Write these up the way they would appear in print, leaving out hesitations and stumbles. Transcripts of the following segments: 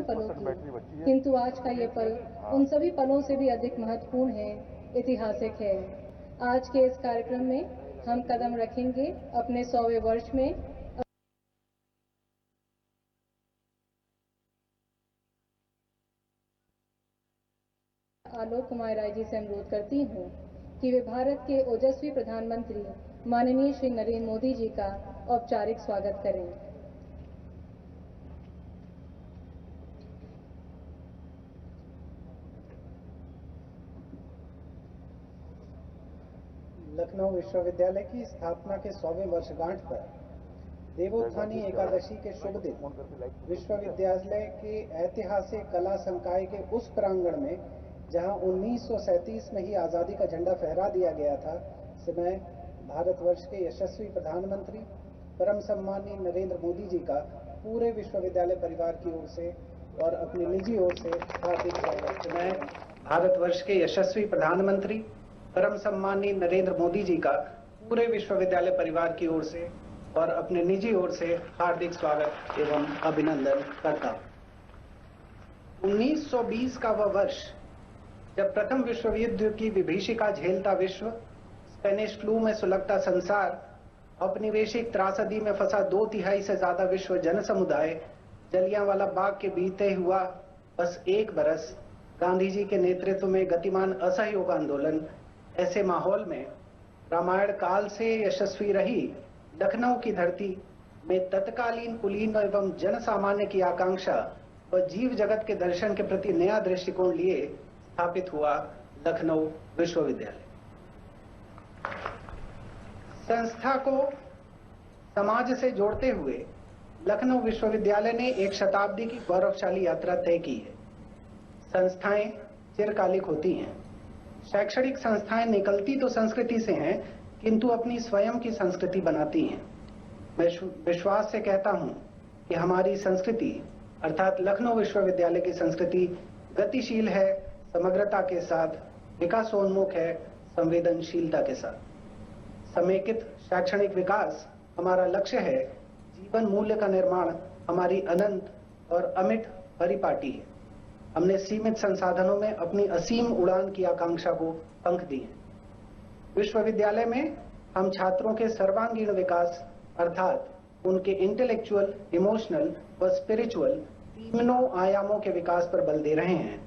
पलों की, किंतु आज का ये पल उन सभी पलों से भी अधिक महत्वपूर्ण है, ऐतिहासिक है। आज के इस कार्यक्रम में हम कदम रखेंगे अपने 100वें वर्ष में। आलोक कुमार राय जी से अनुरोध करती हूँ कि वे भारत के ओजस्वी प्रधानमंत्री माननीय श्री नरेंद्र मोदी जी का औपचारिक स्वागत करें। लखनऊ विश्वविद्यालय की स्थापना के 100वें वर्षगांठ पर देवोत्थानी एकादशी के शुभ दिन विश्वविद्यालय के ऐतिहासिक कला संकाय के उस प्रांगण में जहां 1937 में ही आज़ादी का झंडा फहरा दिया गया था, से मैं भारतवर्ष के यशस्वी प्रधानमंत्री परम सम्माननीय नरेंद्र मोदी जी का पूरे विश्वविद्यालय परिवार की ओर से और अपनी निजी ओर से हार्दिक स्वागत। मैं भारतवर्ष के यशस्वी प्रधानमंत्री परम सम्माननीय नरेंद्र मोदी जी का पूरे विश्वविद्यालय परिवार की ओर से और अपने निजी ओर से हार्दिक स्वागत एवं अभिनंदन करता हूं। 1920 का वह वर्ष जब प्रथम विश्व युद्ध की विभीषिका झेलता विश्व, स्पेनिश फ्लू में सुलगता संसार, औपनिवेशिक त्रासदी में फंसा 2/3 से ज्यादा विश्व जन समुदाय जलियांवाला बाग के बीते हुआ बस 1 बरस, गांधी जी के नेतृत्व में गतिमान असहयोग आंदोलन, ऐसे माहौल में रामायण काल से यशस्वी रही लखनऊ की धरती में तत्कालीन कुलीन एवं जन सामान्य की आकांक्षा व जीव जगत के दर्शन के प्रति नया दृष्टिकोण लिए स्थापित हुआ लखनऊ विश्वविद्यालय। संस्था को समाज से जोड़ते हुए लखनऊ विश्वविद्यालय ने 1 शताब्दी की गौरवशाली यात्रा तय की है। संस्थाएं चिरकालिक होती हैं। शैक्षणिक संस्थाएं निकलती तो संस्कृति से हैं, किंतु अपनी स्वयं की संस्कृति बनाती हैं। मैं विश्वास से कहता हूं कि हमारी संस्कृति अर्थात लखनऊ विश्वविद्यालय की संस्कृति गतिशील है, समग्रता के साथ, विकासोन्मुख है, संवेदनशीलता के साथ। समेकित शैक्षणिक विकास हमारा लक्ष्य है। जीवन मूल्य का निर्माण हमारी अनंत और अमिट परिपाटी है। हमने सीमित संसाधनों में अपनी असीम उड़ान की आकांक्षा को पंख दिए। विश्वविद्यालय में हम छात्रों के सर्वांगीण विकास अर्थात उनके इंटेलेक्चुअल, इमोशनल व स्पिरिचुअल तीनों आयामों के विकास पर बल दे रहे हैं।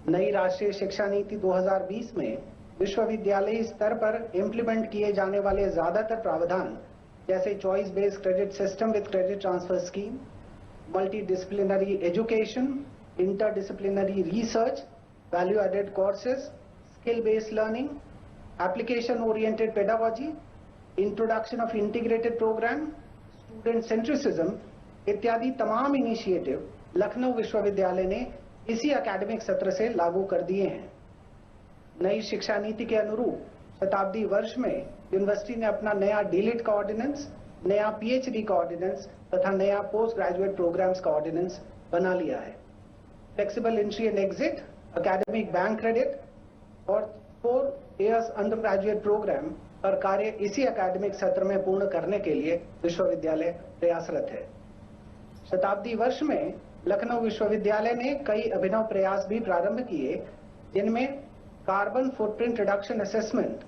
नई राष्ट्रीय शिक्षा नीति 2020 में विश्वविद्यालयी स्तर पर इम्प्लीमेंट किए जाने वाले ज्यादातर प्रावधान जैसे choice based credit system with credit transfer scheme, multi disciplinary education, interdisciplinary research, value-added courses, skill-based learning, application-oriented pedagogy, introduction of integrated program, student centricism इत्यादि तमाम इनिशिएटिव लखनऊ विश्वविद्यालय ने इसी एकेडमिक सत्र से लागू कर दिए हैं। नई शिक्षा नीति के अनुरूप शताब्दी वर्ष में यूनिवर्सिटी ने अपना नया डीलिट का ऑर्डिनेंस, नया पीएचडी का ऑर्डिनेंस तथा नया पोस्ट ग्रेजुएट प्रोग्राम्स का ऑर्डिनेंस बना लिया है। Flexible entry and exit, academic bank credit और 4 इयर्स अंडर ग्रेजुएट प्रोग्राम पर कार्य इसी एकेडमिक सत्र में पूर्ण करने के लिए विश्वविद्यालय प्रयासरत है। शताब्दी वर्ष में लखनऊ विश्वविद्यालय ने कई अभिनव प्रयास भी प्रारंभ किए, जिनमें कार्बन फुटप्रिंट रिडक्शन असेसमेंट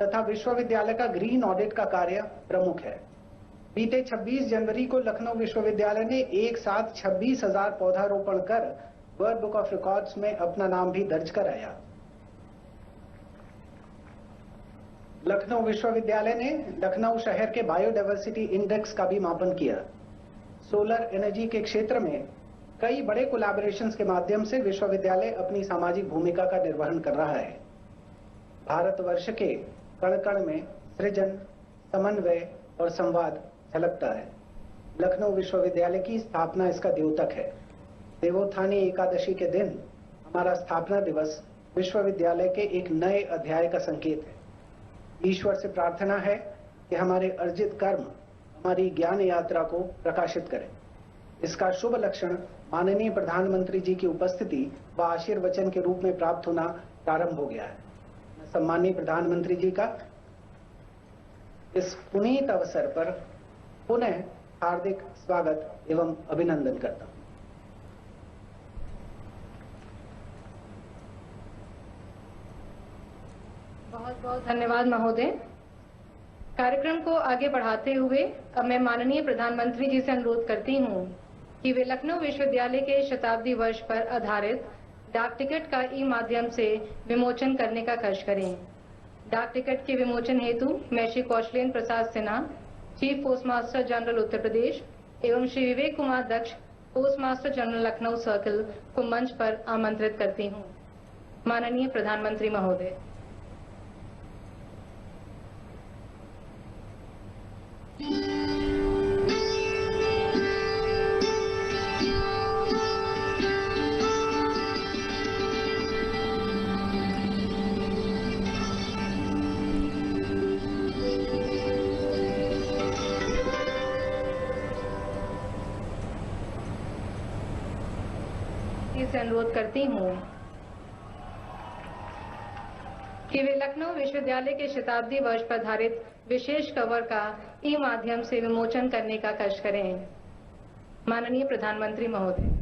तथा विश्वविद्यालय का ग्रीन ऑडिट का कार्य प्रमुख है। बीते 26 जनवरी को लखनऊ विश्वविद्यालय ने एक साथ 26,000 पौधारोपण कर वर्ल्ड बुक ऑफ रिकॉर्ड्स में अपना नाम भी दर्ज कराया। लखनऊ विश्वविद्यालय ने लखनऊ शहर के बायोडायवर्सिटी इंडेक्स का भी मापन किया। सोलर एनर्जी के क्षेत्र में कई बड़े कोलैबोरेशंस के माध्यम से विश्वविद्यालय अपनी सामाजिक भूमिका का निर्वहन कर रहा है। भारतवर्ष के कण कण में सृजन, समन्वय और संवाद झलकता है। लखनऊ विश्वविद्यालय की स्थापना इसका द्योतक है। देवोत्थानी एकादशी के दिन हमारा स्थापना दिवस विश्वविद्यालय के एक नए अध्याय का संकेत है। ईश्वर से प्रार्थना है कि हमारे अर्जित कर्म हमारी ज्ञान यात्रा को प्रकाशित करें। इसका शुभ लक्षण माननीय प्रधानमंत्री जी की उपस्थिति व आशीर्वचन के रूप में प्राप्त होना प्रारंभ हो गया है। मैं सम्माननीय प्रधानमंत्री जी का इस पुनीत अवसर पर पुनः हार्दिक स्वागत एवं अभिनंदन करता हूं। बहुत धन्यवाद महोदय। कार्यक्रम को आगे बढ़ाते हुए अब मैं माननीय प्रधानमंत्री जी से अनुरोध करती हूँ कि वे लखनऊ विश्वविद्यालय के शताब्दी वर्ष पर आधारित डाक टिकट का ई माध्यम से विमोचन करने का कष्ट करें। डाक टिकट के विमोचन हेतु मैं Shri Kaushlendra Prasad Sinha, chief postmaster general Uttar Pradesh एवं Shri Vivek Kumar Daksh, postmaster general Lucknow circle को मंच पर आमंत्रित करती हूँ। माननीय प्रधानमंत्री महोदय। से अनुरोध करती हूँ कि वे लखनऊ विश्वविद्यालय के शताब्दी वर्ष पर आधारित विशेष कवर का ई माध्यम से विमोचन करने का कष्ट करें। माननीय प्रधानमंत्री महोदय।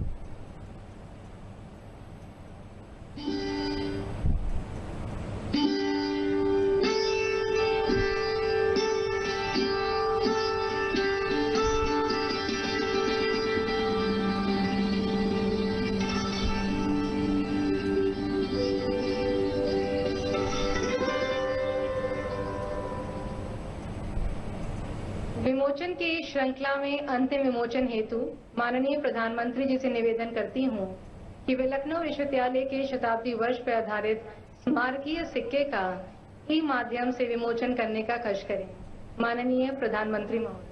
विमोचन की श्रृंखला में अंतिम विमोचन हेतु माननीय प्रधानमंत्री जी से निवेदन करती हूँ कि वे लखनऊ विश्वविद्यालय के शताब्दी वर्ष पर आधारित स्मारकीय सिक्के का ई माध्यम से विमोचन करने का कष्ट करें। माननीय प्रधानमंत्री महोदय।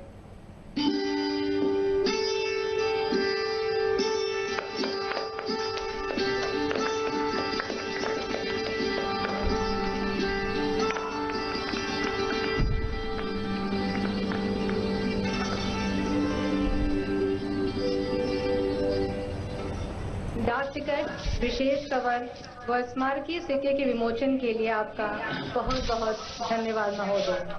डाक टिकट, विशेष कवर व स्मारकीय सिक्के के विमोचन के लिए आपका बहुत बहुत धन्यवाद महोदय।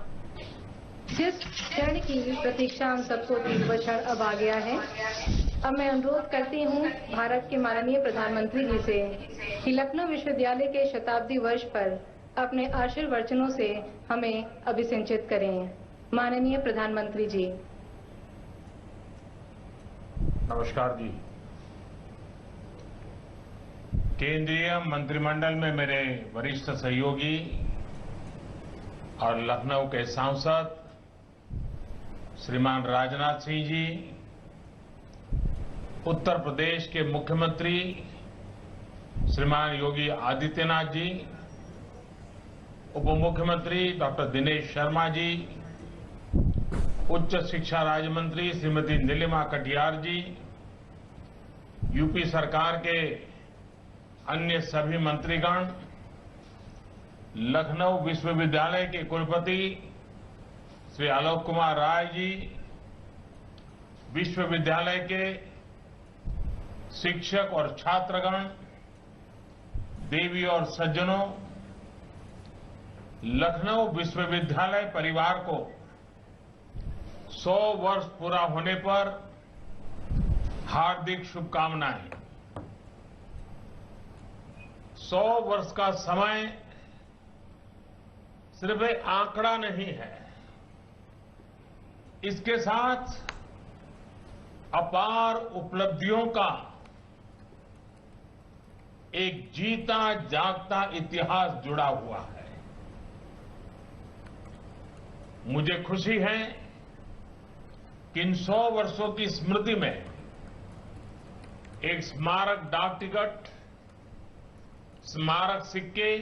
जिस क्षण की प्रतीक्षा हम सबको थी वह क्षण अब आ गया है। अब मैं अनुरोध करती हूँ भारत के माननीय प्रधानमंत्री जी से कि लखनऊ विश्वविद्यालय के शताब्दी वर्ष पर अपने आशीर्वचनों से हमें अभिसिंचित करें। माननीय प्रधानमंत्री जी। नमस्कार जी। केंद्रीय मंत्रिमंडल में मेरे वरिष्ठ सहयोगी और लखनऊ के सांसद श्रीमान राजनाथ सिंह जी, उत्तर प्रदेश के मुख्यमंत्री श्रीमान योगी आदित्यनाथ जी, उप मुख्यमंत्री डॉक्टर दिनेश शर्मा जी, उच्च शिक्षा राज्य मंत्री श्रीमती नीलिमा कटियार जी, यूपी सरकार के अन्य सभी मंत्रीगण, लखनऊ विश्वविद्यालय के कुलपति श्री आलोक कुमार राय जी, विश्वविद्यालय के शिक्षक और छात्रगण, देवी और सज्जनों, लखनऊ विश्वविद्यालय परिवार को 100 वर्ष पूरा होने पर हार्दिक शुभकामनाएं। 100 वर्ष का समय सिर्फ एक आंकड़ा नहीं है, इसके साथ अपार उपलब्धियों का एक जीता जागता इतिहास जुड़ा हुआ है। मुझे खुशी है कि इन 100 वर्षों की स्मृति में एक स्मारक डाक टिकट, स्मारक सिक्के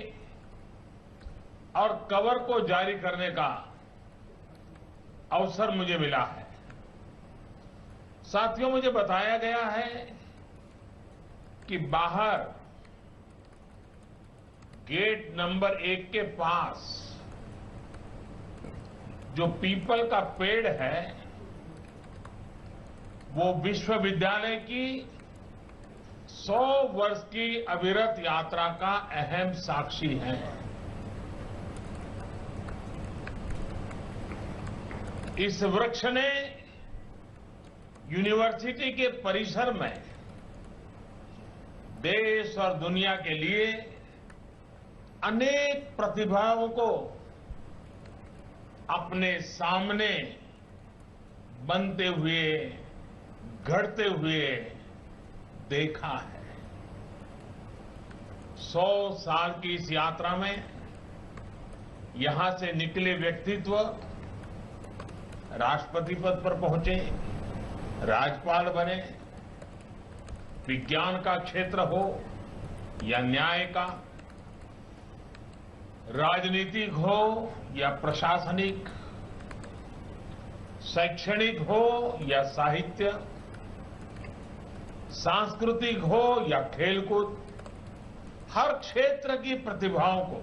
और कवर को जारी करने का अवसर मुझे मिला है। साथियों, मुझे बताया गया है कि बाहर गेट नंबर 1 के पास जो पीपल का पेड़ है वो विश्वविद्यालय की 100 वर्ष की अविरत यात्रा का अहम साक्षी है। इस वृक्ष ने यूनिवर्सिटी के परिसर में देश और दुनिया के लिए अनेक प्रतिभाओं को अपने सामने बनते हुए, घड़ते हुए देखा है। 100 साल की इस यात्रा में यहां से निकले व्यक्तित्व राष्ट्रपति पद पर पहुंचे, राज्यपाल बने, विज्ञान का क्षेत्र हो या न्याय का, राजनीतिक हो या प्रशासनिक, शैक्षणिक हो या साहित्य, सांस्कृतिक हो या खेलकूद, हर क्षेत्र की प्रतिभाओं को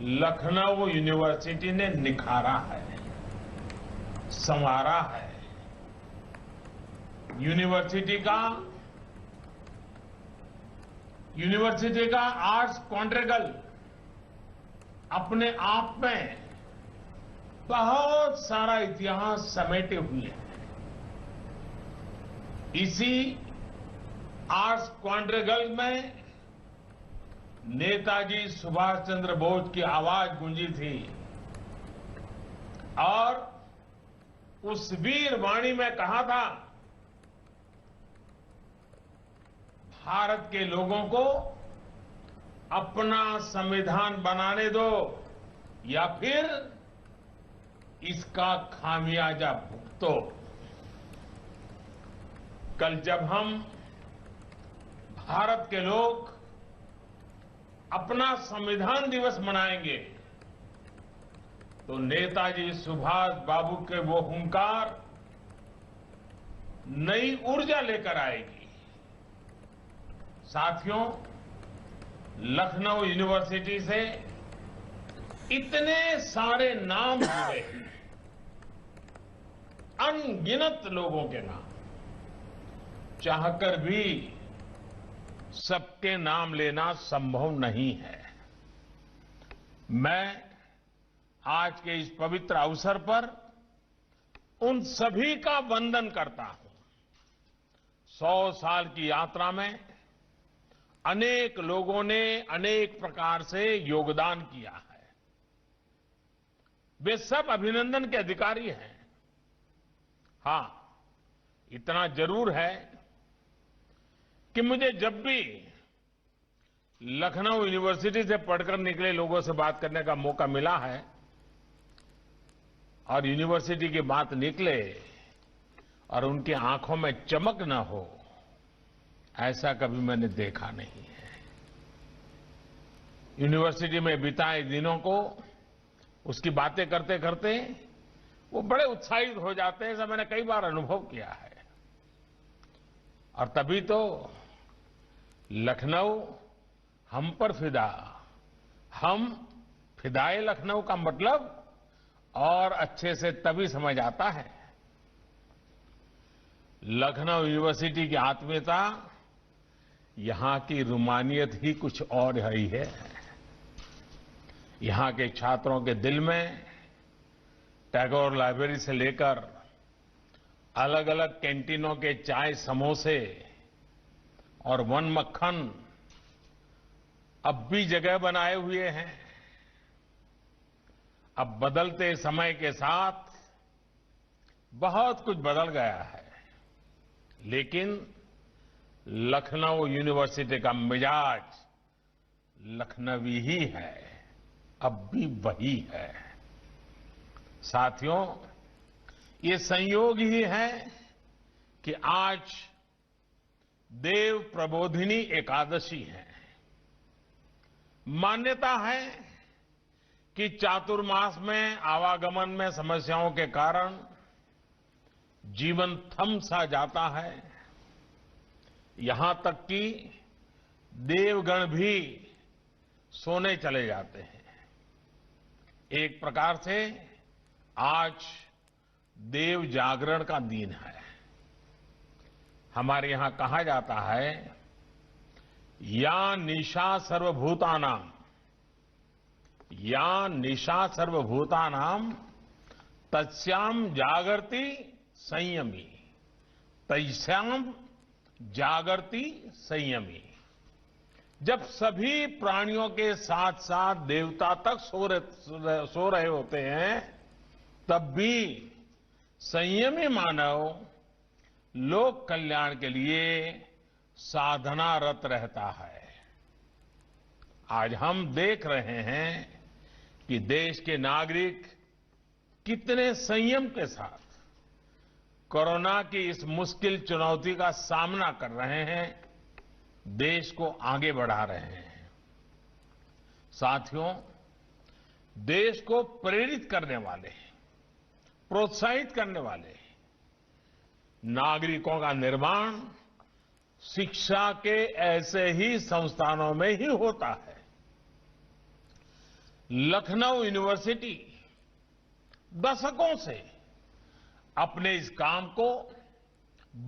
लखनऊ यूनिवर्सिटी ने निखारा है, संवारा है। यूनिवर्सिटी का आर्ट्स क्वाड्रिगल अपने आप में बहुत सारा इतिहास समेटे हुए है। इसी आर्ट्स क्वाड्रिगल में नेताजी सुभाष चंद्र बोस की आवाज गूंजी थी और उस वीर वाणी में कहा था, भारत के लोगों को अपना संविधान बनाने दो या फिर इसका खामियाजा भुगतो। कल जब हम भारत के लोग अपना संविधान दिवस मनाएंगे तो नेताजी सुभाष बाबू के वो हुंकार नई ऊर्जा लेकर आएगी। साथियों, लखनऊ यूनिवर्सिटी से इतने सारे नाम जुड़े, अनगिनत लोगों के नाम, चाहकर भी सबके नाम लेना संभव नहीं है। मैं आज के इस पवित्र अवसर पर उन सभी का वंदन करता हूं। 100 साल की यात्रा में अनेक लोगों ने अनेक प्रकार से योगदान किया है। वे सब अभिनंदन के अधिकारी हैं। हां, इतना जरूर है कि मुझे जब भी लखनऊ यूनिवर्सिटी से पढ़कर निकले लोगों से बात करने का मौका मिला है और यूनिवर्सिटी की बात निकले और उनकी आंखों में चमक न हो, ऐसा कभी मैंने देखा नहीं है। यूनिवर्सिटी में बिताए दिनों को उसकी बातें करते करते वो बड़े उत्साहित हो जाते हैं, ऐसा मैंने कई बार अनुभव किया है। और तभी तो लखनऊ हम पर फिदा, हम फिदाए लखनऊ का मतलब और अच्छे से तभी समझ आता है। लखनऊ यूनिवर्सिटी की आत्मीयता, यहां की रूमानियत ही कुछ और ही है। यहां के छात्रों के दिल में टैगोर लाइब्रेरी से लेकर अलग अलग कैंटीनों के चाय समोसे और वन मक्खन अब भी जगह बनाए हुए हैं। अब बदलते समय के साथ बहुत कुछ बदल गया है, लेकिन लखनऊ यूनिवर्सिटी का मिजाज लखनवी ही है, अब भी वही है। साथियों, ये संयोग ही है कि आज देव प्रबोधिनी एकादशी है। मान्यता है कि चातुर्मास में आवागमन में समस्याओं के कारण जीवन थम सा जाता है। यहां तक कि देवगण भी सोने चले जाते हैं। एक प्रकार से आज देव जागरण का दिन है। हमारे यहां कहा जाता है, या निशा सर्वभूतानाम, या निशा सर्वभूतानाम तस्याम जागर्ति संयमी, तस्याम जागर्ति संयमी। जब सभी प्राणियों के साथ साथ देवता तक सो रहे होते हैं, तब भी संयमी मानव लोक कल्याण के लिए साधनारत रहता है। आज हम देख रहे हैं कि देश के नागरिक कितने संयम के साथ कोरोना की इस मुश्किल चुनौती का सामना कर रहे हैं, देश को आगे बढ़ा रहे हैं। साथियों, देश को प्रेरित करने वाले, प्रोत्साहित करने वाले नागरिकों का निर्माण शिक्षा के ऐसे ही संस्थानों में ही होता है। लखनऊ यूनिवर्सिटी दशकों से अपने इस काम को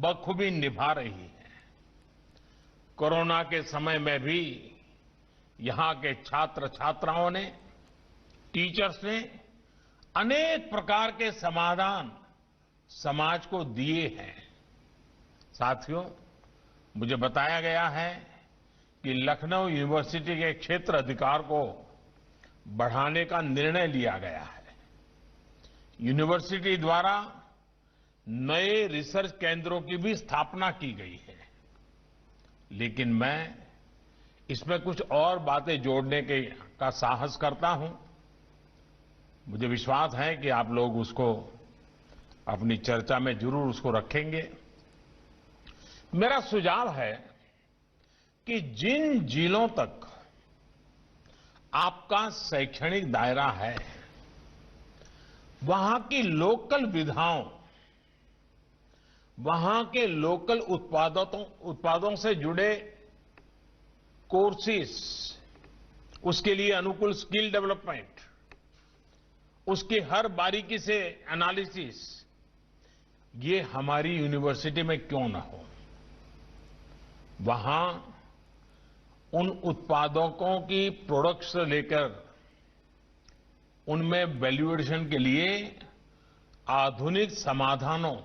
बखूबी निभा रही है। कोरोना के समय में भी यहां के छात्र छात्राओं ने, टीचर्स ने अनेक प्रकार के समाधान समाज को दिए हैं। साथियों, मुझे बताया गया है कि लखनऊ यूनिवर्सिटी के क्षेत्र अधिकार को बढ़ाने का निर्णय लिया गया है। यूनिवर्सिटी द्वारा नए रिसर्च केंद्रों की भी स्थापना की गई है। लेकिन मैं इसमें कुछ और बातें जोड़ने का साहस करता हूं। मुझे विश्वास है कि आप लोग उसको अपनी चर्चा में जरूर उसको रखेंगे। मेरा सुझाव है कि जिन जिलों तक आपका शैक्षणिक दायरा है, वहां की लोकल विधाओं, वहां के लोकल उत्पादों से जुड़े कोर्सेस, उसके लिए अनुकूल स्किल डेवलपमेंट, उसकी हर बारीकी से एनालिसिस, ये हमारी यूनिवर्सिटी में क्यों ना हो। वहां उन उत्पादकों की प्रोडक्ट्स लेकर उनमें वैल्यूएशन के लिए आधुनिक समाधानों,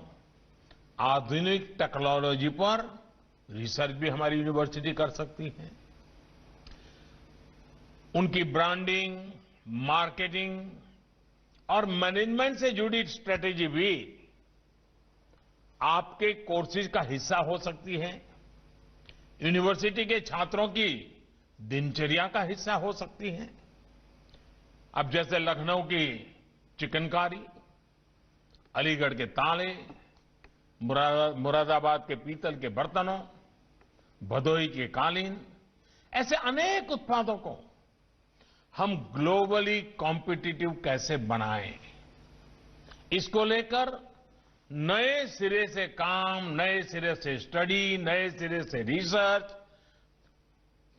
आधुनिक टेक्नोलॉजी पर रिसर्च भी हमारी यूनिवर्सिटी कर सकती है। उनकी ब्रांडिंग, मार्केटिंग और मैनेजमेंट से जुड़ी स्ट्रेटेजी भी आपके कोर्सेज का हिस्सा हो सकती है। यूनिवर्सिटी के छात्रों की दिनचर्या का हिस्सा हो सकती है। अब जैसे लखनऊ की चिकनकारी, अलीगढ़ के ताले, मुरादाबाद के पीतल के बर्तनों, भदोही के कालीन, ऐसे अनेक उत्पादों को हम ग्लोबली कॉम्पिटिटिव कैसे बनाएं, इसको लेकर नए सिरे से काम, नए सिरे से स्टडी, नए सिरे से रिसर्च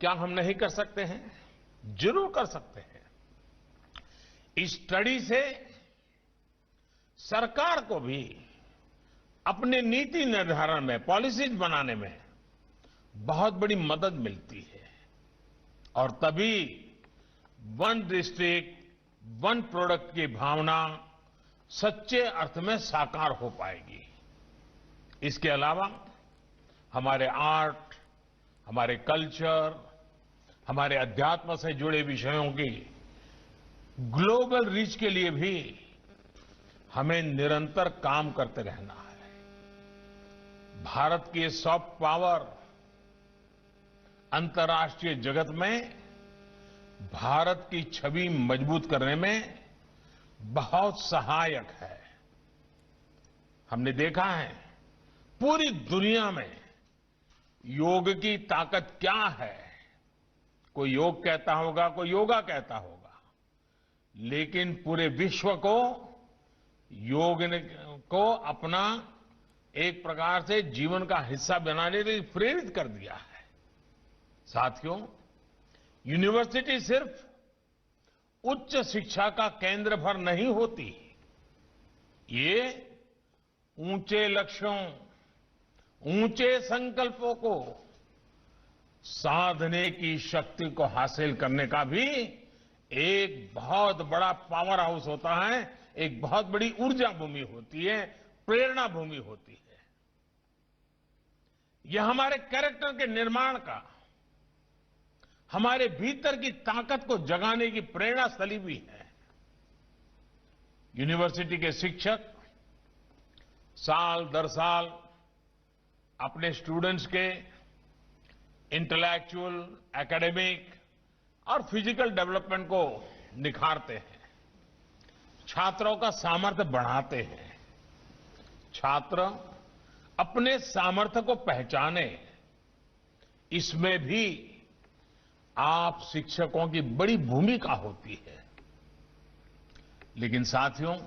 क्या हम नहीं कर सकते हैं? जरूर कर सकते हैं। इस स्टडी से सरकार को भी अपने नीति निर्धारण में, पॉलिसीज बनाने में बहुत बड़ी मदद मिलती है और तभी वन डिस्ट्रिक्ट, वन प्रोडक्ट की भावना सच्चे अर्थ में साकार हो पाएगी। इसके अलावा हमारे आर्ट, हमारे कल्चर, हमारे अध्यात्म से जुड़े विषयों की ग्लोबल रीच के लिए भी हमें निरंतर काम करते रहना है। भारत की सॉफ्ट पावर अंतर्राष्ट्रीय जगत में भारत की छवि मजबूत करने में बहुत सहायक है। हमने देखा है पूरी दुनिया में योग की ताकत क्या है। कोई योग कहता होगा, कोई योगा कहता होगा, लेकिन पूरे विश्व को योग को अपना एक प्रकार से जीवन का हिस्सा बनाने के लिए प्रेरित कर दिया है। साथियों, यूनिवर्सिटी सिर्फ उच्च शिक्षा का केंद्र भर नहीं होती, ये ऊंचे लक्ष्यों, ऊंचे संकल्पों को साधने की शक्ति को हासिल करने का भी एक बहुत बड़ा पावर हाउस होता है, एक बहुत बड़ी ऊर्जा भूमि होती है, प्रेरणा भूमि होती है। यह हमारे कैरेक्टर के निर्माण का, हमारे भीतर की ताकत को जगाने की प्रेरणा स्थली भी है। यूनिवर्सिटी के शिक्षक साल दर साल अपने स्टूडेंट्स के इंटेलेक्चुअल, एकेडमिक और फिजिकल डेवलपमेंट को निखारते हैं, छात्रों का सामर्थ्य बढ़ाते हैं। छात्र अपने सामर्थ्य को पहचाने, इसमें भी आप शिक्षकों की बड़ी भूमिका होती है। लेकिन साथियों,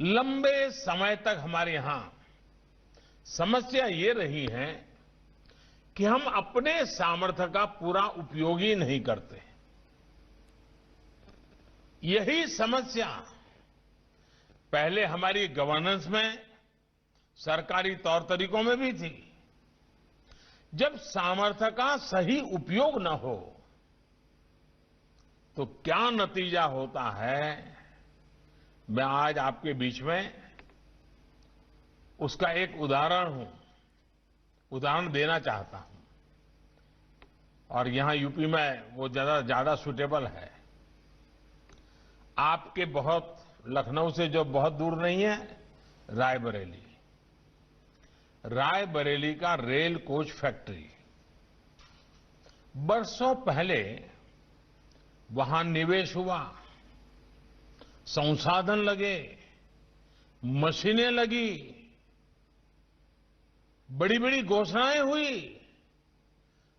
लंबे समय तक हमारे यहां समस्या ये रही है कि हम अपने सामर्थ्य का पूरा उपयोग ही नहीं करते। यही समस्या पहले हमारी गवर्नेंस में, सरकारी तौर तरीकों में भी थी। जब सामर्थ्य का सही उपयोग न हो तो क्या नतीजा होता है, मैं आज आपके बीच में उसका एक उदाहरण देना चाहता हूं। और यहां यूपी में वो ज्यादा सुटेबल है। आपके बहुत लखनऊ से जो बहुत दूर नहीं है, रायबरेली। रायबरेली का रेल कोच फैक्ट्री, बरसों पहले वहां निवेश हुआ, संसाधन लगे, मशीनें लगी, बड़ी बड़ी घोषणाएं हुई,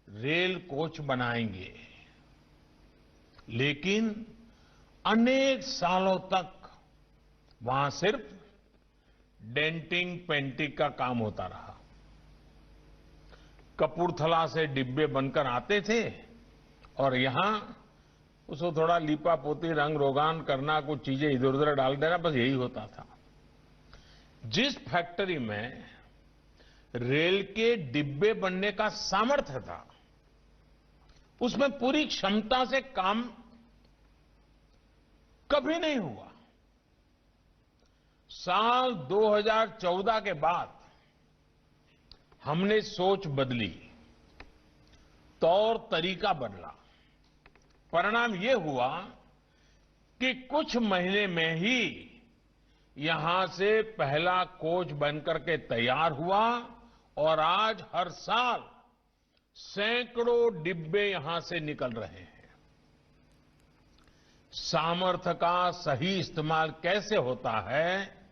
रेल कोच बनाएंगे। लेकिन अनेक सालों तक वहां सिर्फ डेंटिंग पेंटिंग का काम होता रहा। कपूरथला से डिब्बे बनकर आते थे और यहां उसको थोड़ा लीपा पोती, रंग रोगान करना, कुछ चीजें इधर उधर डाल देना, बस यही होता था। जिस फैक्ट्री में रेल के डिब्बे बनने का सामर्थ्य था, उसमें पूरी क्षमता से काम कभी नहीं हुआ। साल 2014 के बाद हमने सोच बदली, तौर तरीका बदला। परिणाम यह हुआ कि कुछ महीने में ही यहां से पहला कोच बनकर के तैयार हुआ और आज हर साल सैकड़ों डिब्बे यहां से निकल रहे हैं। सामर्थ्य का सही इस्तेमाल कैसे होता है,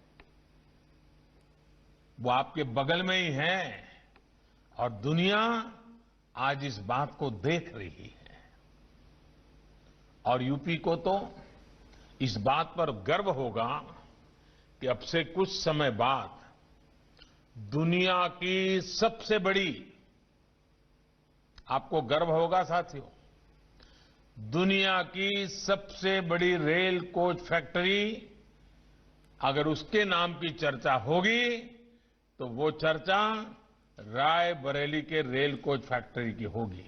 वो आपके बगल में ही है और दुनिया आज इस बात को देख रही है। और यूपी को तो इस बात पर गर्व होगा कि अब से कुछ समय बाद दुनिया की सबसे बड़ी, आपको गर्व होगा साथियों, दुनिया की सबसे बड़ी रेल कोच फैक्ट्री, अगर उसके नाम की चर्चा होगी तो वो चर्चा रायबरेली के रेल कोच फैक्ट्री की होगी।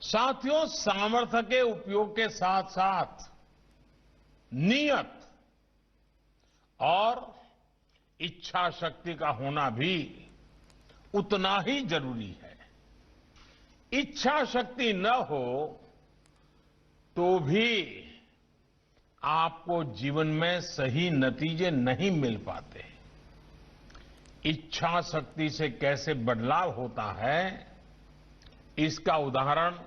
साथियों, सामर्थ्य के उपयोग के साथ साथ नियत और इच्छा शक्ति का होना भी उतना ही जरूरी है। इच्छा शक्ति न हो तो भी आपको जीवन में सही नतीजे नहीं मिल पाते। इच्छा शक्ति से कैसे बदलाव होता है, इसका उदाहरण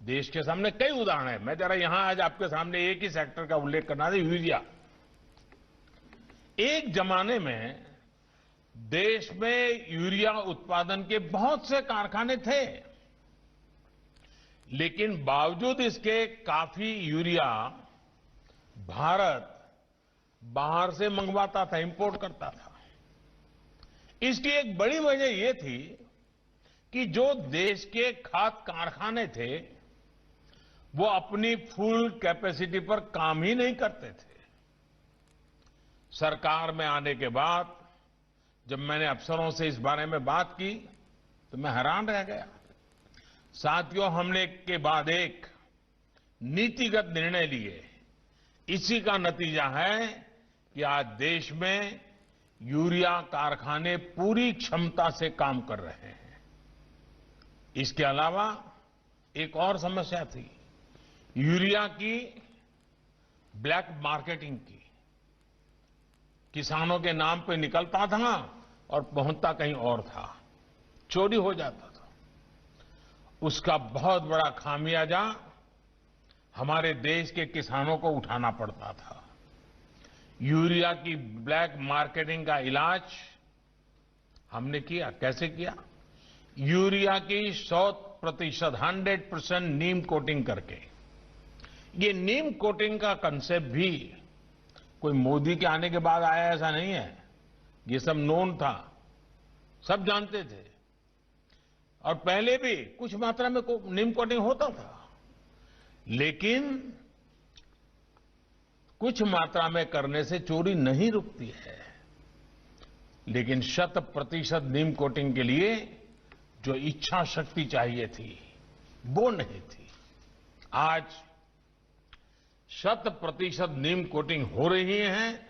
देश के सामने कई उदाहरण हैं। मैं जरा यहां आज आपके सामने एक ही सेक्टर का उल्लेख करना है, यूरिया। एक जमाने में देश में यूरिया उत्पादन के बहुत से कारखाने थे, लेकिन बावजूद इसके काफी यूरिया भारत बाहर से मंगवाता था, इंपोर्ट करता था। इसकी एक बड़ी वजह यह थी कि जो देश के खाद कारखाने थे वो अपनी फुल कैपेसिटी पर काम ही नहीं करते थे। सरकार में आने के बाद जब मैंने अफसरों से इस बारे में बात की तो मैं हैरान रह गया। साथियों, हमने एक के बाद एक नीतिगत निर्णय लिए। इसी का नतीजा है कि आज देश में यूरिया कारखाने पूरी क्षमता से काम कर रहे हैं। इसके अलावा एक और समस्या थी, यूरिया की ब्लैक मार्केटिंग की। किसानों के नाम पे निकलता था और पहुंचता कहीं और था, चोरी हो जाता था। उसका बहुत बड़ा खामियाजा हमारे देश के किसानों को उठाना पड़ता था। यूरिया की ब्लैक मार्केटिंग का इलाज हमने किया। कैसे किया? यूरिया की 100% नीम कोटिंग करके। ये नीम कोटिंग का कंसेप्ट भी कोई मोदी के आने के बाद आया ऐसा नहीं है, ये सब नोन था, सब जानते थे। और पहले भी कुछ मात्रा में नीम कोटिंग होता था, लेकिन कुछ मात्रा में करने से चोरी नहीं रुकती है। लेकिन 100% नीम कोटिंग के लिए जो इच्छा शक्ति चाहिए थी वो नहीं थी। आज 100% नीम कोटिंग हो रही है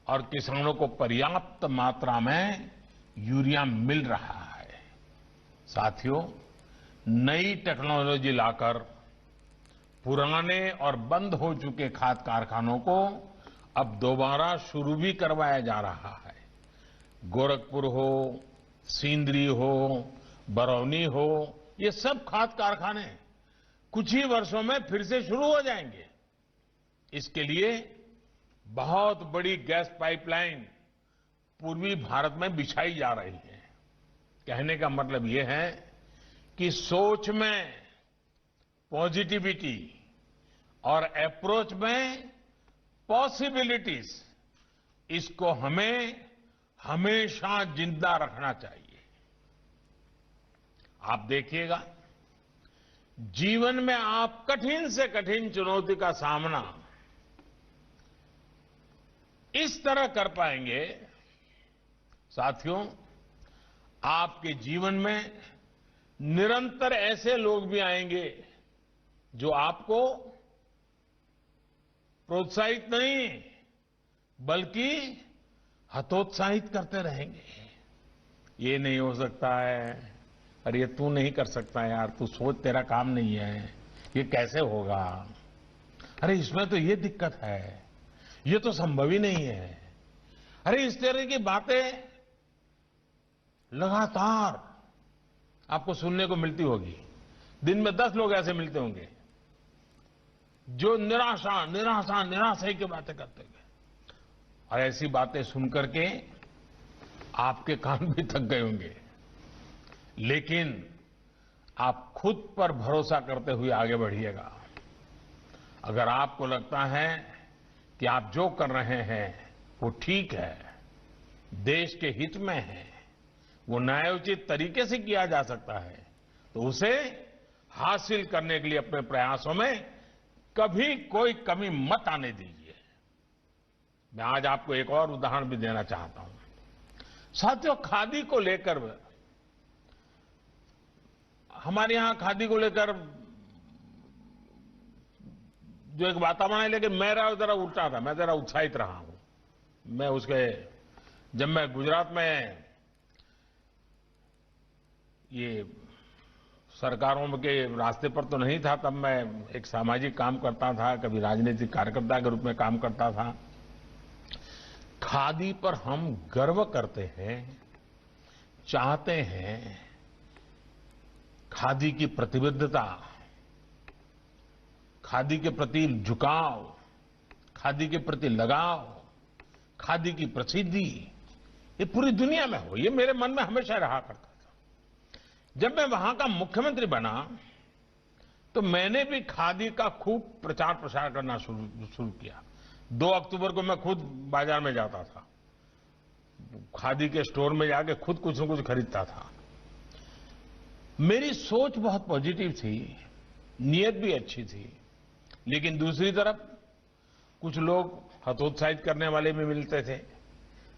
और किसानों को पर्याप्त मात्रा में यूरिया मिल रहा है। साथियों, नई टेक्नोलॉजी लाकर पुराने और बंद हो चुके खाद कारखानों को अब दोबारा शुरू भी करवाया जा रहा है। गोरखपुर हो, सिंदरी हो, बरौनी हो, ये सब खाद कारखाने कुछ ही वर्षों में फिर से शुरू हो जाएंगे। इसके लिए बहुत बड़ी गैस पाइपलाइन पूर्वी भारत में बिछाई जा रही है। कहने का मतलब यह है कि सोच में पॉजिटिविटी और अप्रोच में पॉसिबिलिटीज, इसको हमें हमेशा जिंदा रखना चाहिए। आप देखिएगा, जीवन में आप कठिन से कठिन चुनौती का सामना इस तरह कर पाएंगे, साथियों, आपके जीवन में निरंतर ऐसे लोग भी आएंगे जो आपको प्रोत्साहित नहीं बल्कि हतोत्साहित करते रहेंगे। ये नहीं हो सकता है, अरे ये तू नहीं कर सकता यार, तू सोच, तेरा काम नहीं है, ये कैसे होगा, अरे इसमें तो ये दिक्कत है, ये तो संभव ही नहीं है। अरे इस तरह की बातें लगातार आपको सुनने को मिलती होगी। दिन में 10 लोग ऐसे मिलते होंगे जो निराशा निराशा निराशा की बातें करते हुए, और ऐसी बातें सुनकर के आपके कान भी थक गए होंगे। लेकिन आप खुद पर भरोसा करते हुए आगे बढ़िएगा। अगर आपको लगता है कि आप जो कर रहे हैं वो ठीक है, देश के हित में है, वो न्यायोचित तरीके से किया जा सकता है, तो उसे हासिल करने के लिए अपने प्रयासों में कभी कोई कमी मत आने दीजिए। मैं आज आपको एक और उदाहरण भी देना चाहता हूं। साथियों, खादी को लेकर, हमारे यहां खादी को लेकर जो एक वातावरण है, लेकिन मेरा जरा उल्टा था, मैं जरा उत्साहित रहा हूं। मैं जब मैं गुजरात में ये सरकारों के रास्ते पर तो नहीं था, तब मैं एक सामाजिक काम करता था, कभी राजनीतिक कार्यकर्ता के रूप में काम करता था। खादी पर हम गर्व करते हैं, चाहते हैं। खादी की प्रतिबद्धता, खादी के प्रति झुकाव, खादी के प्रति लगाव, खादी की प्रसिद्धि, ये पूरी दुनिया में हो, ये मेरे मन में हमेशा रहा करता था। जब मैं वहां का मुख्यमंत्री बना तो मैंने भी खादी का खूब प्रचार प्रसार करना शुरू किया। 2 अक्टूबर को मैं खुद बाजार में जाता था, खादी के स्टोर में जाके खुद कुछ न कुछ खरीदता था। मेरी सोच बहुत पॉजिटिव थी, नीयत भी अच्छी थी, लेकिन दूसरी तरफ कुछ लोग हतोत्साहित करने वाले भी मिलते थे।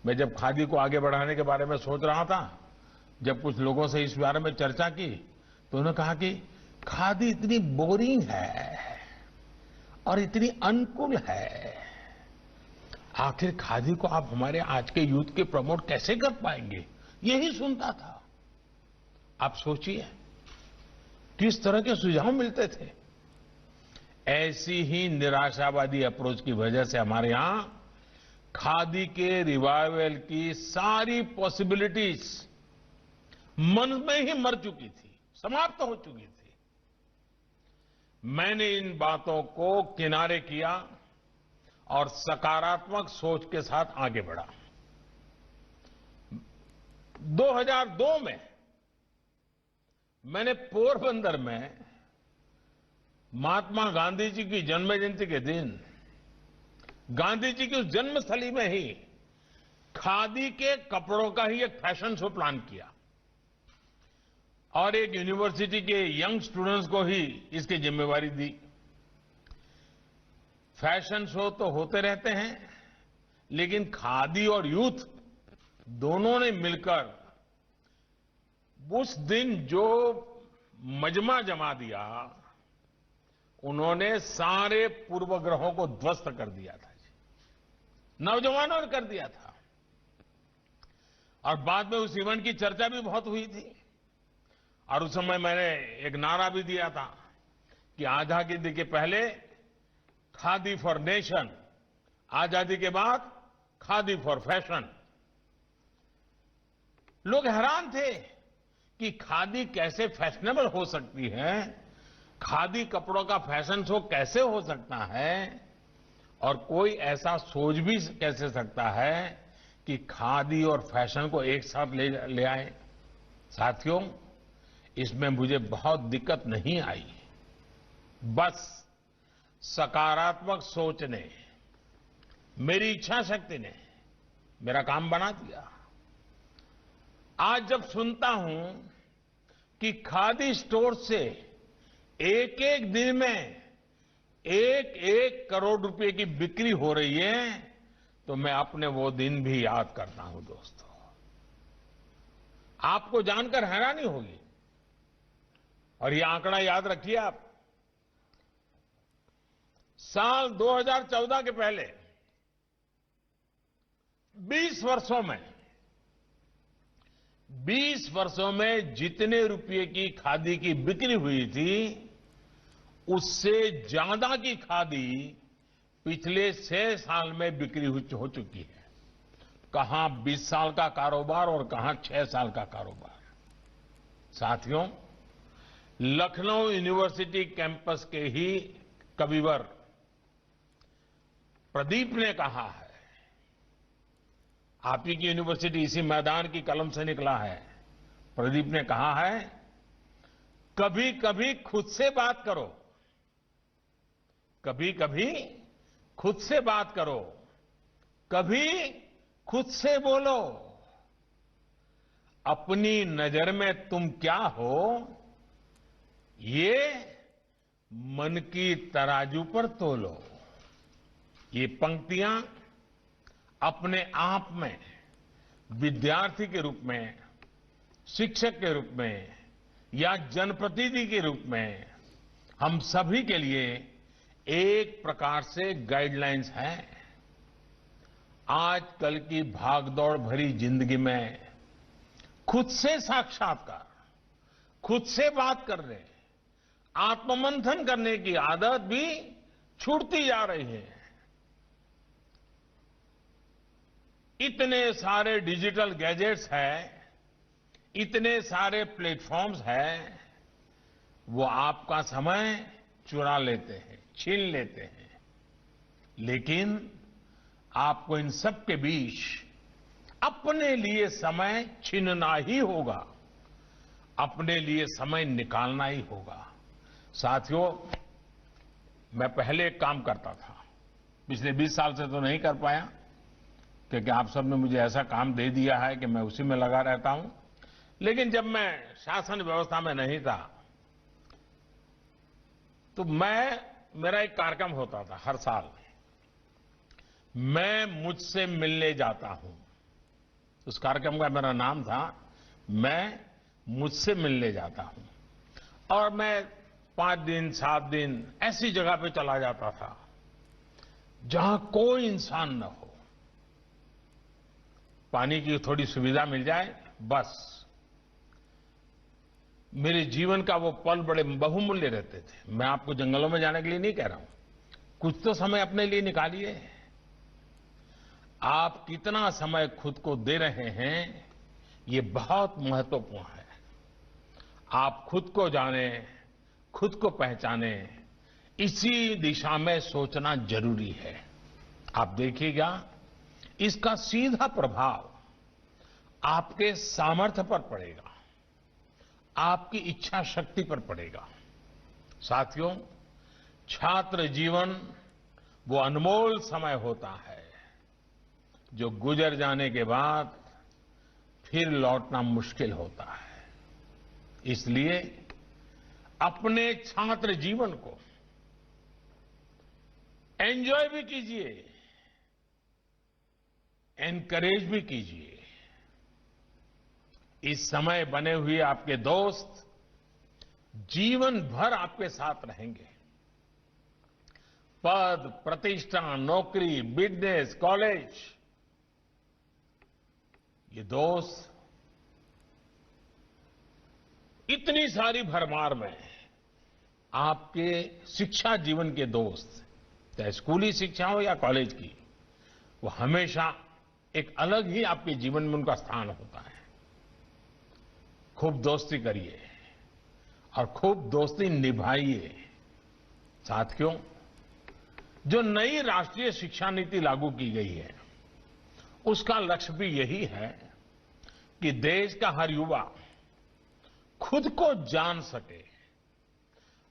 मैं जब खादी को आगे बढ़ाने के बारे में सोच रहा था, जब कुछ लोगों से इस बारे में चर्चा की, तो उन्होंने कहा कि खादी इतनी बोरिंग है और इतनी अनकूल है, आखिर खादी को आप हमारे आज के यूथ के प्रमोट कैसे कर पाएंगे, यही सुनता था। आप सोचिए, किस तरह के सुझाव मिलते थे। ऐसी ही निराशावादी अप्रोच की वजह से हमारे यहां खादी के रिवाइवल की सारी पॉसिबिलिटीज मन में ही मर चुकी थी, समाप्त हो चुकी थी। मैंने इन बातों को किनारे किया और सकारात्मक सोच के साथ आगे बढ़ा। 2002 में मैंने पोरबंदर में महात्मा गांधी जी की जन्म जयंती के दिन गांधी जी की उस जन्मस्थली में ही खादी के कपड़ों का ही एक फैशन शो प्लान किया और एक यूनिवर्सिटी के यंग स्टूडेंट्स को ही इसकी जिम्मेवारी दी। फैशन शो तो होते रहते हैं, लेकिन खादी और यूथ दोनों ने मिलकर उस दिन जो मजमा जमा दिया, उन्होंने सारे पूर्वग्रहों को ध्वस्त कर दिया था जी। नौजवानों ने कर दिया था। और बाद में उस इवेंट की चर्चा भी बहुत हुई थी और उस समय मैंने एक नारा भी दिया था कि आजादी के पहले खादी फॉर नेशन, आजादी के बाद खादी फॉर फैशन। लोग हैरान थे कि खादी कैसे फैशनेबल हो सकती है, खादी कपड़ों का फैशन शो कैसे हो सकता है और कोई ऐसा सोच भी कैसे सकता है कि खादी और फैशन को एक साथ ले आए। साथियों, इसमें मुझे बहुत दिक्कत नहीं आई, बस सकारात्मक सोच ने, मेरी इच्छा शक्ति ने मेरा काम बना दिया। आज जब सुनता हूं कि खादी स्टोर से एक एक दिन में 1-1 करोड़ रुपए की बिक्री हो रही है, तो मैं अपने वो दिन भी याद करता हूं दोस्तों। आपको जानकर हैरानी होगी और ये आंकड़ा याद रखिए आप। साल 2014 के पहले 20 वर्षों में जितने रुपए की खादी की बिक्री हुई थी, उससे ज्यादा की खादी पिछले 6 साल में बिक्री हो चुकी है। कहां 20 साल का कारोबार और कहां 6 साल का कारोबार। साथियों, लखनऊ यूनिवर्सिटी कैंपस के ही कविवर प्रदीप ने कहा है, आप ही की यूनिवर्सिटी इसी मैदान की कलम से निकला है। प्रदीप ने कहा है, कभी कभी खुद से बात करो, कभी कभी खुद से बात करो, कभी खुद से बोलो। अपनी नजर में तुम क्या हो, ये मन की तराजू पर तोलो। ये पंक्तियां अपने आप में विद्यार्थी के रूप में, शिक्षक के रूप में या जनप्रतिनिधि के रूप में हम सभी के लिए एक प्रकार से गाइडलाइंस हैं। आजकल की भागदौड़ भरी जिंदगी में खुद से साक्षात्कार, खुद से बात करने, आत्ममंथन करने की आदत भी छूटती जा रही है। इतने सारे डिजिटल गैजेट्स हैं, इतने सारे प्लेटफॉर्म्स हैं, वो आपका समय चुरा लेते हैं, छीन लेते हैं। लेकिन आपको इन सब के बीच अपने लिए समय छीनना ही होगा, अपने लिए समय निकालना ही होगा। साथियों, मैं पहले एक काम करता था, पिछले 20 साल से तो नहीं कर पाया क्योंकि आप सब ने मुझे ऐसा काम दे दिया है कि मैं उसी में लगा रहता हूं। लेकिन जब मैं शासन व्यवस्था में नहीं था तो मेरा एक कार्यक्रम होता था हर साल, मैं मुझसे मिलने जाता हूं। उस कार्यक्रम का मेरा नाम था, मैं मुझसे मिलने जाता हूं। और मैं 5 दिन 7 दिन ऐसी जगह पे चला जाता था जहां कोई इंसान न हो, पानी की थोड़ी सुविधा मिल जाए बस। मेरे जीवन का वो पल बड़े बहुमूल्य रहते थे। मैं आपको जंगलों में जाने के लिए नहीं कह रहा हूं, कुछ तो समय अपने लिए निकालिए। आप कितना समय खुद को दे रहे हैं, ये बहुत महत्वपूर्ण है। आप खुद को जाने, खुद को पहचाने, इसी दिशा में सोचना जरूरी है। आप देखिएगा, इसका सीधा प्रभाव आपके सामर्थ्य पर पड़ेगा, आपकी इच्छा शक्ति पर पड़ेगा। साथियों, छात्र जीवन वो अनमोल समय होता है जो गुजर जाने के बाद फिर लौटना मुश्किल होता है। इसलिए अपने छात्र जीवन को एंजॉय भी कीजिए, एनकरेज भी कीजिए। इस समय बने हुए आपके दोस्त जीवन भर आपके साथ रहेंगे। पद, प्रतिष्ठा, नौकरी, बिजनेस, कॉलेज, ये दोस्त इतनी सारी भरमार में आपके शिक्षा जीवन के दोस्त, चाहे स्कूली शिक्षा हो या कॉलेज की, वो हमेशा एक अलग ही आपके जीवन में उनका स्थान होता है। खूब दोस्ती करिए और खूब दोस्ती निभाइए। साथियों, जो नई राष्ट्रीय शिक्षा नीति लागू की गई है, उसका लक्ष्य भी यही है कि देश का हर युवा खुद को जान सके,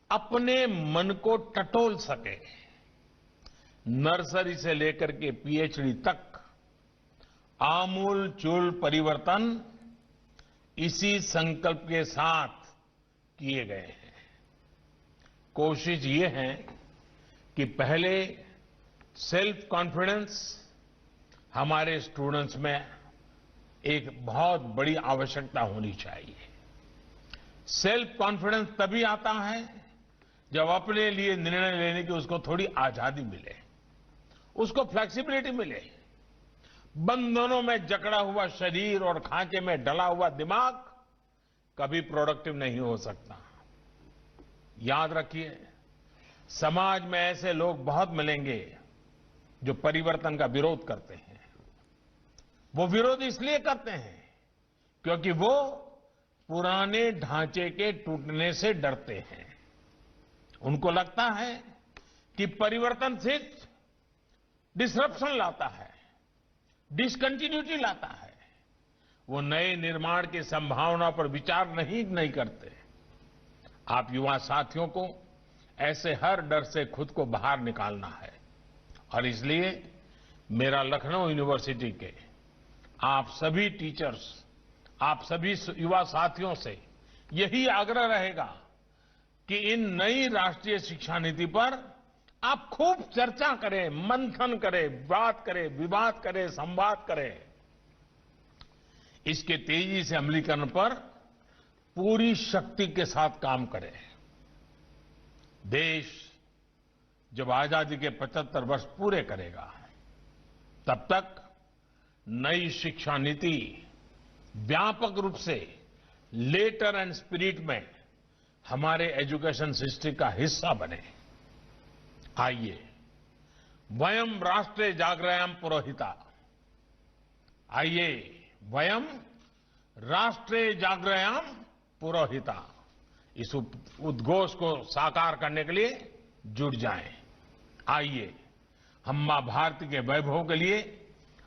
अपने मन को टटोल सके। नर्सरी से लेकर के पीएचडी तक आमूल चूल परिवर्तन इसी संकल्प के साथ किए गए हैं। कोशिश ये है कि पहले सेल्फ कॉन्फिडेंस हमारे स्टूडेंट्स में एक बहुत बड़ी आवश्यकता होनी चाहिए। सेल्फ कॉन्फिडेंस तभी आता है जब अपने लिए निर्णय लेने की उसको थोड़ी आजादी मिले, उसको फ्लेक्सिबिलिटी मिले। बंधनों में जकड़ा हुआ शरीर और खांचे में डला हुआ दिमाग कभी प्रोडक्टिव नहीं हो सकता। याद रखिए, समाज में ऐसे लोग बहुत मिलेंगे जो परिवर्तन का विरोध करते हैं। वो विरोध इसलिए करते हैं क्योंकि वो पुराने ढांचे के टूटने से डरते हैं। उनको लगता है कि परिवर्तन सिर्फ डिसरप्शन लाता है, डिसकंटिन्यूटी लाता है। वो नए निर्माण की संभावना पर विचार नहीं करते। आप युवा साथियों को ऐसे हर डर से खुद को बाहर निकालना है और इसलिए मेरा लखनऊ यूनिवर्सिटी के आप सभी टीचर्स, आप सभी युवा साथियों से यही आग्रह रहेगा कि इन नई राष्ट्रीय शिक्षा नीति पर आप खूब चर्चा करें, मंथन करें, बात करें, विवाद करें, संवाद करें। इसके तेजी से अमलीकरण पर पूरी शक्ति के साथ काम करें। देश जब आजादी के 75 वर्ष पूरे करेगा, तब तक नई शिक्षा नीति व्यापक रूप से लेटर एंड स्पिरिट में हमारे एजुकेशन सिस्टम का हिस्सा बने। आइए, वयम राष्ट्रे जागृयाम पुरोहिता। आइए, वयम राष्ट्रे जागृयाम पुरोहिता। इस उद्घोष को साकार करने के लिए जुट जाएं। आइए, हम मां भारती के वैभव के लिए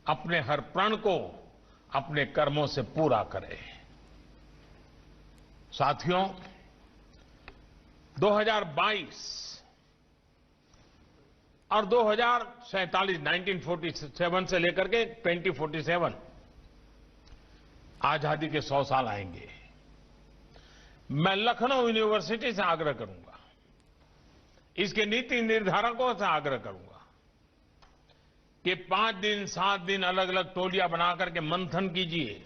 अपने हर प्रण को अपने कर्मों से पूरा करें। साथियों, 2022 और 2047, 1947 से लेकर के 2047 आजादी के 100 साल आएंगे। मैं लखनऊ यूनिवर्सिटी से आग्रह करूंगा, इसके नीति निर्धारकों से आग्रह करूंगा कि 5 दिन 7 दिन अलग अलग टोलियां बनाकर के मंथन कीजिए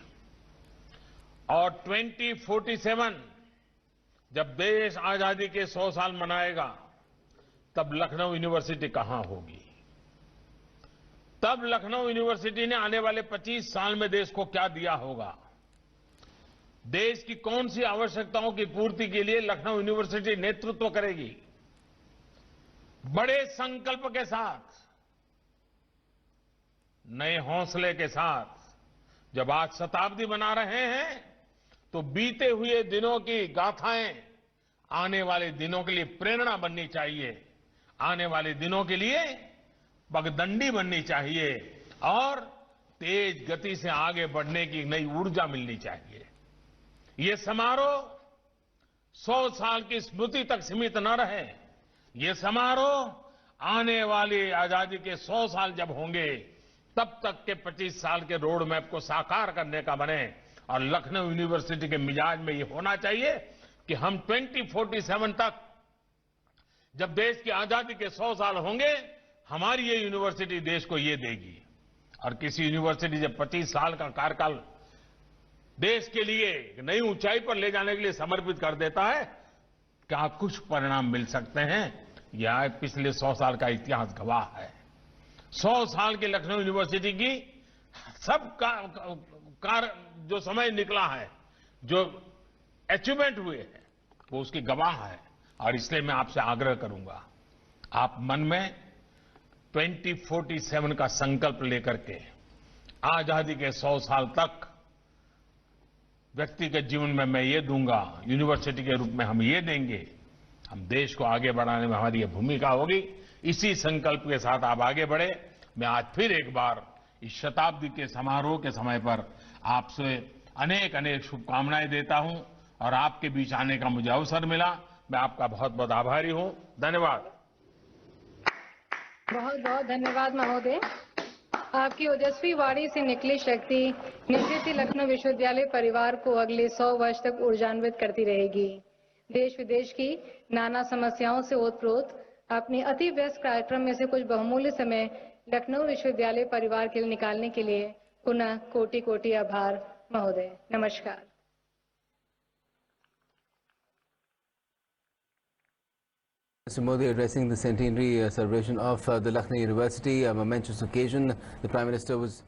और 2047 जब देश आजादी के 100 साल मनाएगा, तब लखनऊ यूनिवर्सिटी कहां होगी? तब लखनऊ यूनिवर्सिटी ने आने वाले 25 साल में देश को क्या दिया होगा? देश की कौन सी आवश्यकताओं की पूर्ति के लिए लखनऊ यूनिवर्सिटी नेतृत्व करेगी। बड़े संकल्प के साथ, नए हौसले के साथ जब आज शताब्दी मना रहे हैं तो बीते हुए दिनों की गाथाएं आने वाले दिनों के लिए प्रेरणा बननी चाहिए, आने वाले दिनों के लिए पगडंडी बननी चाहिए और तेज गति से आगे बढ़ने की नई ऊर्जा मिलनी चाहिए। ये समारोह 100 साल की स्मृति तक सीमित न रहे। ये समारोह आने वाली आजादी के 100 साल जब होंगे तब तक के 25 साल के रोड मैप को साकार करने का बने। और लखनऊ यूनिवर्सिटी के मिजाज में ये होना चाहिए कि हम 2047 तक जब देश की आजादी के 100 साल होंगे, हमारी ये यूनिवर्सिटी देश को ये देगी। और किसी यूनिवर्सिटी जब 25 साल का कार्यकाल देश के लिए नई ऊंचाई पर ले जाने के लिए समर्पित कर देता है, क्या कुछ परिणाम मिल सकते हैं। यह पिछले 100 साल का इतिहास गवाह है। 100 साल की लखनऊ यूनिवर्सिटी की सब जो समय निकला है, जो अचीवमेंट हुए हैं, वो उसकी गवाह है। और इसलिए मैं आपसे आग्रह करूंगा, आप मन में 2047 का संकल्प लेकर के आजादी के 100 साल तक व्यक्तिगत जीवन में मैं ये दूंगा, यूनिवर्सिटी के रूप में हम ये देंगे, हम देश को आगे बढ़ाने में हमारी ये भूमिका होगी। इसी संकल्प के साथ आप आगे बढ़े। मैं आज फिर एक बार इस शताब्दी के समारोह के समय पर आपसे अनेक अनेक शुभकामनाएं देता हूं और आपके बीच आने का मुझे अवसर मिला। मैं आपका बहुत बहुत आभारी हूं। धन्यवाद। बहुत बहुत धन्यवाद महोदय। आपकी ओजस्वी वाणी से निकली शक्ति निश्चित ही लखनऊ विश्वविद्यालय परिवार को अगले 100 वर्ष तक ऊर्जान्वित करती रहेगी। देश विदेश की नाना समस्याओं से ओतप्रोत अपने अति व्यस्त कार्यक्रम में से कुछ बहुमूल्य समय लखनऊ विश्वविद्यालय परिवार के लिए निकालने के लिए पुनः कोटि कोटि आभार महोदय। नमस्कार। Mr. Modi addressing the centenary celebration of the Lucknow University, a momentous occasion. The Prime Minister was